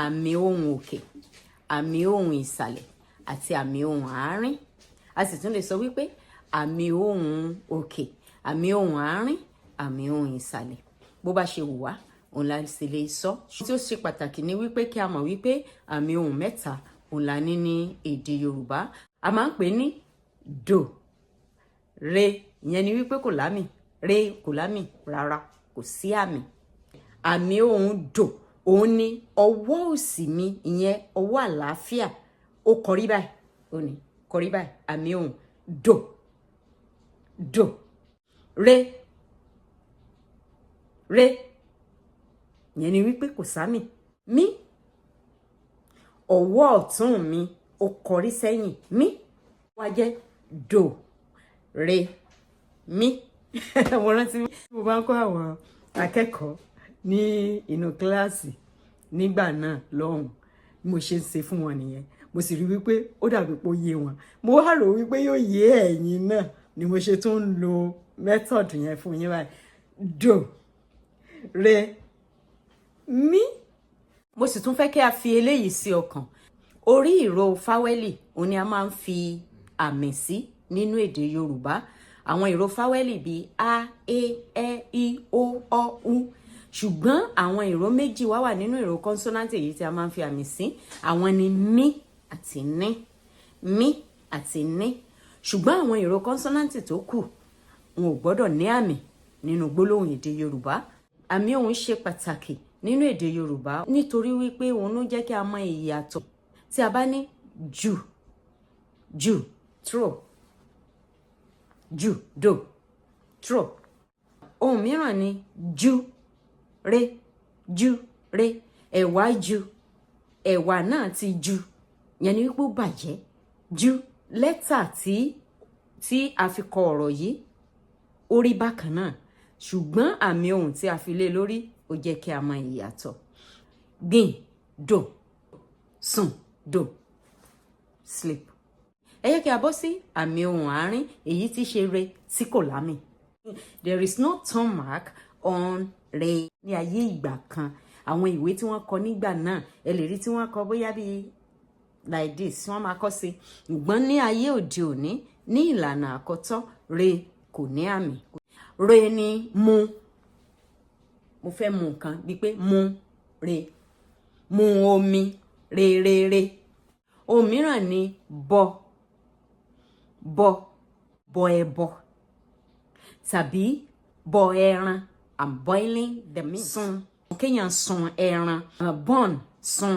àmì ohùn òkè, àmì ohùn ìsàlẹ̀ àti àmì ohùn àárín. A sì tún lè sọ wípé àmì ohùn òkè, àmì ohùn àárín, àmì ohùn ìsàlẹ̀. Bó bá ṣe wù wá, òun la sì lè sọ. Tí ó ṣe pàtàkì ni wípé kí a mọ̀ wípé àmì ohùn mẹ́ta òun la ní ní èdè Yorùbá. A máa ń pè ní do, re, ìyẹn ni wípé kò lámì, re kò lámì rárá, kò sí àmì. Àmì ohùn do òun ni ọwọ́ òsì mi, ìyẹn ọwọ́ àlàáfíà, ó kọrí báyìí, ó ní kọrí báyìí, àmì ohùn do, do. Re, re, ìyẹn ni wípé kò sámì. Mi, ọwọ́ ọ̀tún mi ó kọrí sẹ́yìn, mi, wá jẹ́ do, re, mi. Mo rántí mo bá ń kọ́ àwọn akẹ́kọ̀ọ́ ní inú kíláàsì nígbà náà lọ́hùn, mo ṣe ń ṣe fún wọn nìyẹn. Mo sì rí wípé ó dàbí pé ó yé wọn. Mo wá rò wípé yóò yé ẹ̀yin náà ni mo ṣe tún ń lo method yẹn fún yín báyìí. Do, re, mi. Mo sì tún fẹ́ kí a fi eléyìí sí ọkàn. Orí ìró fáwẹ́lì òun ni a máa ń fi àmì sí nínú èdè Yorùbá. Àwọn ìró fáwẹ́lì bíi a, e, ẹ, i, o, ọ, u. Ṣùgbọ́n àwọn ìró méjì wà nínú ìró consonant èyí tí a máa ń fi àmì sí. Àwọn ni mi àti ní, mi àti ní. Ṣùgbọ́n àwọn ìró consonant tó kù, wọn ò gbọ́dọ̀ ní àmì nínú gbólóhùn èdè Yorùbá. Àmì ohùn ṣe pàtàkì nínú èdè Yorùbá nítorí wípé òun ló jẹ́ kí a mọ ìyàtọ̀. Tí a bá ní jù, jù, throw, jù, do, throw. Ohun mìíràn ni ju, re, ju, re. Ẹ̀wà ju, ẹ̀wà náà ti ju, yẹn ni wípé ó bàjẹ́. Ju, lẹ́tà tí a fi kọ ọ̀rọ̀ yìí, ó rí bákan náà. Ṣùgbọ́n àmì ohùn tí a fi lé lórí ó jẹ́ kí a mọ ìyàtọ̀. Gbìn, do, sùn, do, sleep. Ẹ jẹ́ kí a bọ́ sí àmì ohùn àárín, èyí tí ṣe re tí kò lámì. There is no tone mark on re. Ní ayé ìgbà kan, àwọn ìwé tí wọ́n kọ nígbà náà, ẹ lè rí tí wọ́n kọ bóyá bí like this, wọ́n máa kọ sí. Ṣùgbọ́n ní ayé òde òní, ní ìlànà àkọ́tọ́, re kò ní àmì. Re ni mu. Mo fẹ́ mu nǹkan bí pé mu, re. Mu omi, re, re, re. Ohun mìíràn ni bọ, bọ, bọ ẹbọ. Tàbí bọ ẹran. I'm boiling the meat. Sun, kéèyàn sun ẹran. Burn, sun.